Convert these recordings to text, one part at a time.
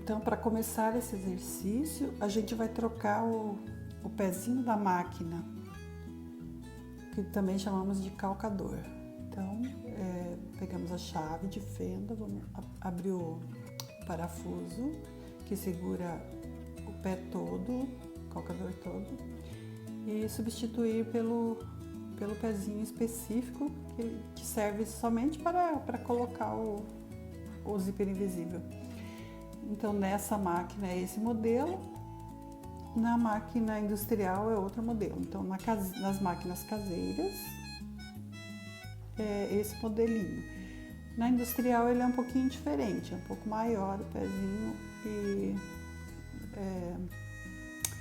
Então, para começar esse exercício, a gente vai trocar o pezinho da máquina, que também chamamos de calcador. Então, pegamos a chave de fenda, vamos abrir o parafuso que segura o pé todo, o calcador todo, e substituir pelo pezinho específico que serve somente para colocar o zíper invisível. Então, nessa máquina é esse modelo, na máquina industrial é outro modelo. Então, nas máquinas caseiras é esse modelinho. Na industrial ele é um pouquinho diferente, é um pouco maior o pezinho e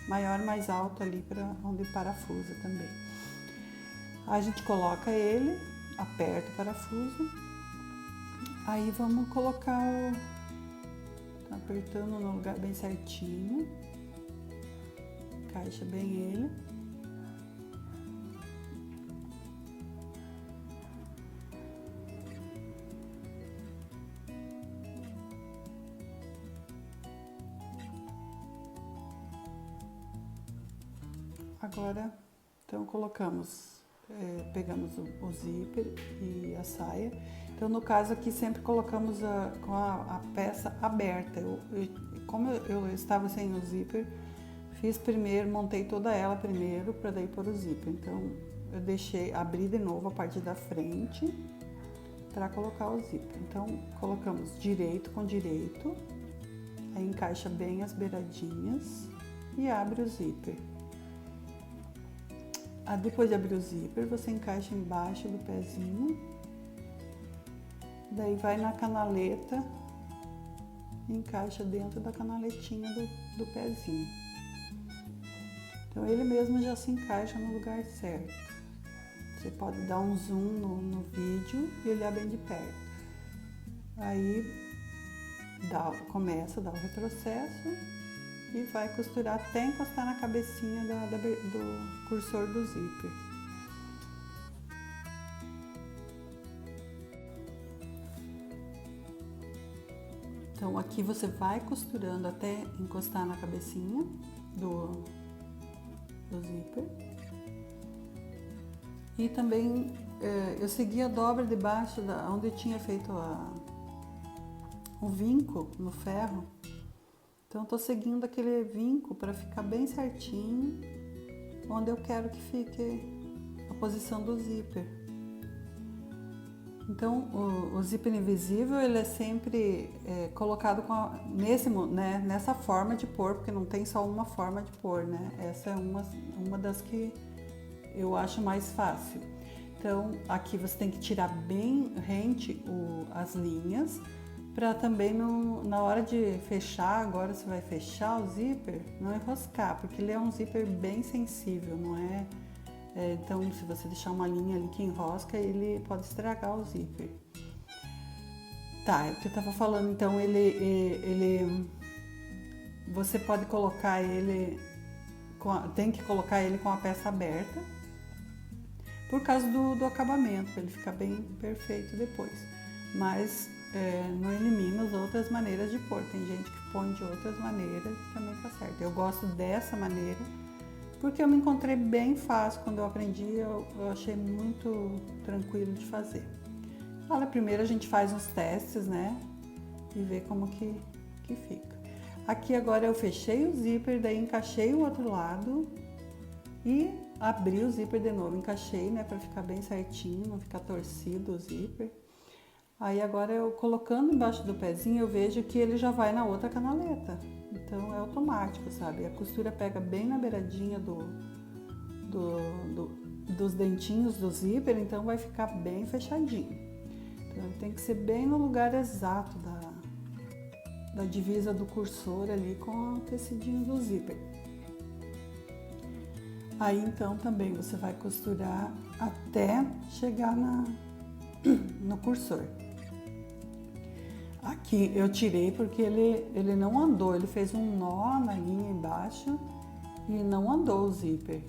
maior, mais alto ali para onde parafusa também. A gente coloca ele, aperta o parafuso, aí vamos colocar tá apertando no lugar bem certinho, encaixa bem ele. Agora, então pegamos o zíper e a saia. Então, no caso aqui, sempre colocamos com a peça aberta. Como eu estava sem o zíper, montei toda ela primeiro, para daí pôr o zíper. Então, eu abri de novo a parte da frente para colocar o zíper. Então, colocamos direito com direito, aí encaixa bem as beiradinhas e abre o zíper. Depois de abrir o zíper, você encaixa embaixo do pezinho, daí vai na canaleta e encaixa dentro da canaletinha do pezinho. Então ele mesmo já se encaixa no lugar certo. Você pode dar um zoom no vídeo e olhar bem de perto. Aí começa a dar o retrocesso e vai costurar até encostar na cabecinha do cursor do zíper. Então aqui você vai costurando até encostar na cabecinha do zíper. E também eu segui a dobra debaixo onde eu tinha feito o vinco no ferro. Então, estou seguindo aquele vinco para ficar bem certinho onde eu quero que fique a posição do zíper. Então, o zíper invisível ele é sempre colocado nessa forma de pôr, porque não tem só uma forma de pôr, né? Essa é uma das que eu acho mais fácil. Então, aqui você tem que tirar bem rente as linhas, para também na hora de fechar, agora você vai fechar o zíper, não enroscar, porque ele é um zíper bem sensível, não é? Então, se você deixar uma linha ali que enrosca, ele pode estragar o zíper. Tá, é o que eu tava falando, então você pode colocar ele, tem que colocar ele com a peça aberta, por causa do acabamento, para ele ficar bem perfeito depois. Mas não elimina as outras maneiras de pôr. Tem gente que põe de outras maneiras e também tá certo. Eu gosto dessa maneira porque eu me encontrei bem fácil quando eu aprendi, eu achei muito tranquilo de fazer. Olha, primeiro a gente faz uns testes, né? E vê como que fica. Aqui agora eu fechei o zíper, daí encaixei o outro lado e abri o zíper de novo. Encaixei, né? Pra ficar bem certinho, não ficar torcido o zíper. Aí agora eu colocando embaixo do pezinho, eu vejo que ele já vai na outra canaleta. Então é automático, sabe? A costura pega bem na beiradinha dos dentinhos do zíper, então vai ficar bem fechadinho. Então tem que ser bem no lugar exato da divisa do cursor ali com o tecidinho do zíper. Aí então também você vai costurar até chegar no cursor. Aqui eu tirei porque ele não andou, ele fez um nó na linha embaixo e não andou o zíper.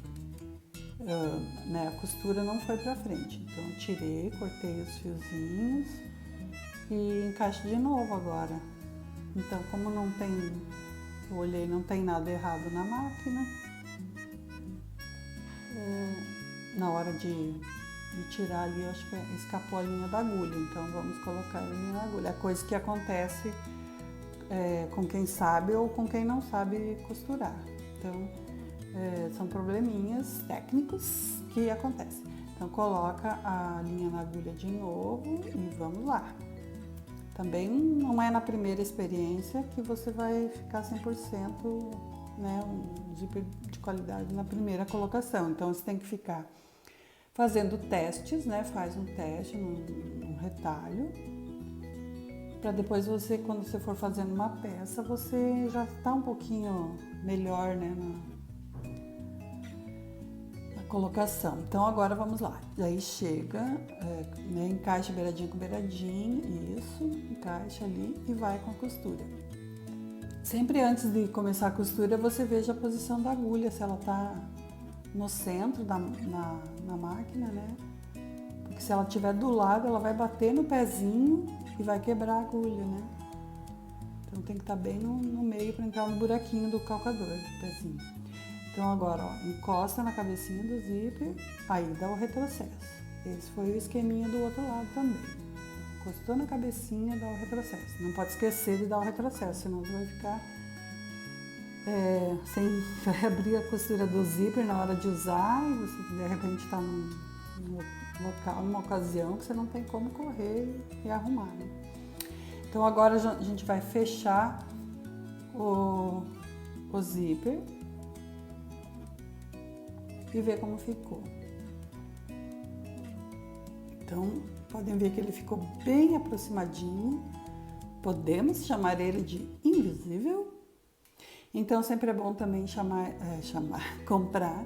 A costura não foi pra frente, então eu tirei, cortei os fiozinhos e encaixo de novo agora. Então, como não tem, eu olhei, não tem nada errado na máquina, na hora de tirar ali, acho que escapou a linha da agulha, então vamos colocar a linha da agulha. É coisa que acontece com quem sabe ou com quem não sabe costurar. Então, são probleminhas técnicos que acontecem. Então, coloca a linha na agulha de novo e vamos lá. Também não é na primeira experiência que você vai ficar 100%, né, um zíper de qualidade na primeira colocação. Então, você tem que ficar fazendo testes, né? Faz um teste num retalho, para depois você, quando você for fazendo uma peça, você já está um pouquinho melhor, né, na colocação. Então agora vamos lá. Daí chega, né, encaixa beiradinho com beiradinho, isso, encaixa ali e vai com a costura. Sempre antes de começar a costura, você veja a posição da agulha, se ela está no centro na máquina, né? Porque se ela estiver do lado, ela vai bater no pezinho e vai quebrar a agulha, né? Então tem que estar bem no meio para entrar no buraquinho do calcador, do pezinho. Então agora, ó, encosta na cabecinha do zíper, aí dá o retrocesso. Esse foi o esqueminha do outro lado também. Encostou na cabecinha, dá o retrocesso. Não pode esquecer de dar o retrocesso, senão você vai ficar vai abrir a costura do zíper na hora de usar e você de repente está num local, numa ocasião que você não tem como correr e arrumar, né? Então agora a gente vai fechar o zíper e ver como ficou. Então podem ver que ele ficou bem aproximadinho. Podemos chamar ele de invisível. Então sempre é bom também comprar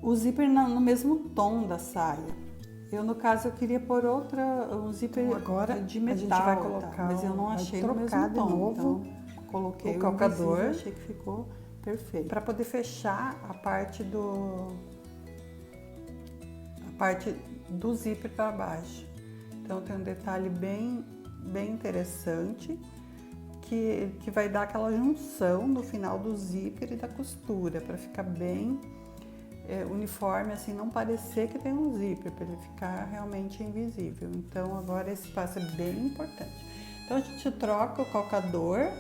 o zíper no mesmo tom da saia. Eu no caso eu queria pôr um zíper então, agora de metal, a gente vai colocar, mas eu não achei no mesmo tom. Novo, então coloquei o calcador, achei que ficou perfeito. Para poder fechar a parte do zíper para baixo. Então tem um detalhe bem interessante. Que vai dar aquela junção no final do zíper e da costura, para ficar bem uniforme, assim, não parecer que tem um zíper, para ele ficar realmente invisível. Então agora esse passo é bem importante. Então a gente troca o calcador,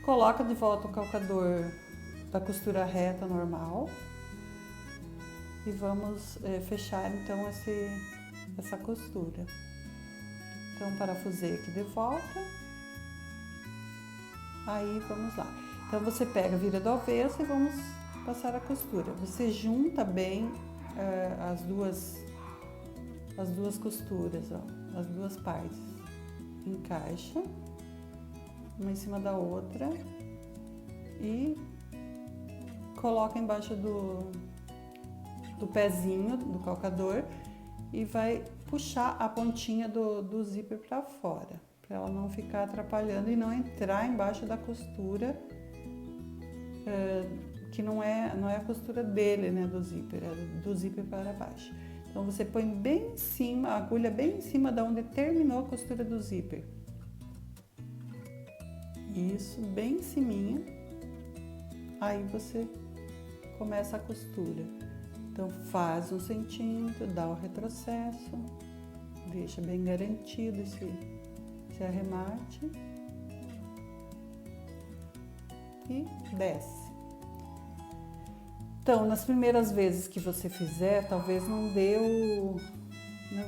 coloca de volta o calcador da costura reta normal e vamos fechar então essa costura. Então parafusei aqui de volta. Aí vamos lá. Então você pega, vira do avesso e vamos passar a costura. Você junta bem as duas costuras, ó, as duas partes. Encaixa uma em cima da outra e coloca embaixo do pezinho do calcador e vai puxar a pontinha do zíper para fora, para ela não ficar atrapalhando e não entrar embaixo da costura, que não é a costura dele, né, do zíper, é do zíper para baixo. Então você põe bem em cima, a agulha bem em cima da onde terminou a costura do zíper. Isso, bem em ciminha. Aí você começa a costura. Então faz 1 centímetro, dá o retrocesso, deixa bem garantido esse arremate e desce. Então, nas primeiras vezes que você fizer, talvez não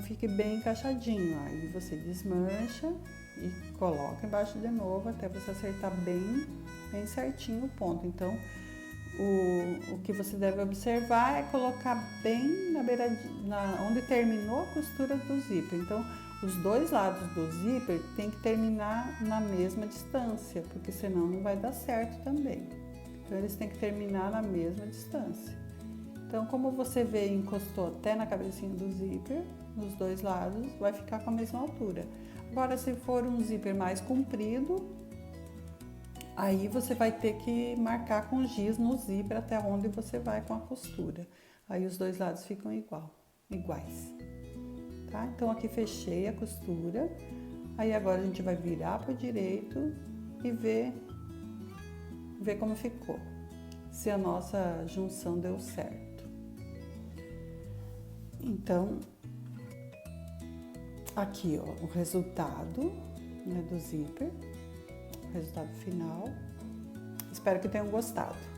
fique bem encaixadinho. Aí você desmancha e coloca embaixo de novo até você acertar bem certinho o ponto. Então, o que você deve observar é colocar bem na beiradinha, onde terminou a costura do zíper. Então, os dois lados do zíper tem que terminar na mesma distância, porque senão não vai dar certo também. Então, eles têm que terminar na mesma distância. Então, como você vê, encostou até na cabecinha do zíper, nos dois lados, vai ficar com a mesma altura. Agora, se for um zíper mais comprido, aí você vai ter que marcar com giz no zíper até onde você vai com a costura. Aí os dois lados ficam iguais. Tá? Então aqui fechei a costura. Aí agora a gente vai virar para o direito e ver como ficou, se a nossa junção deu certo. Então, aqui ó, o resultado, né, do zíper, o resultado final. Espero que tenham gostado.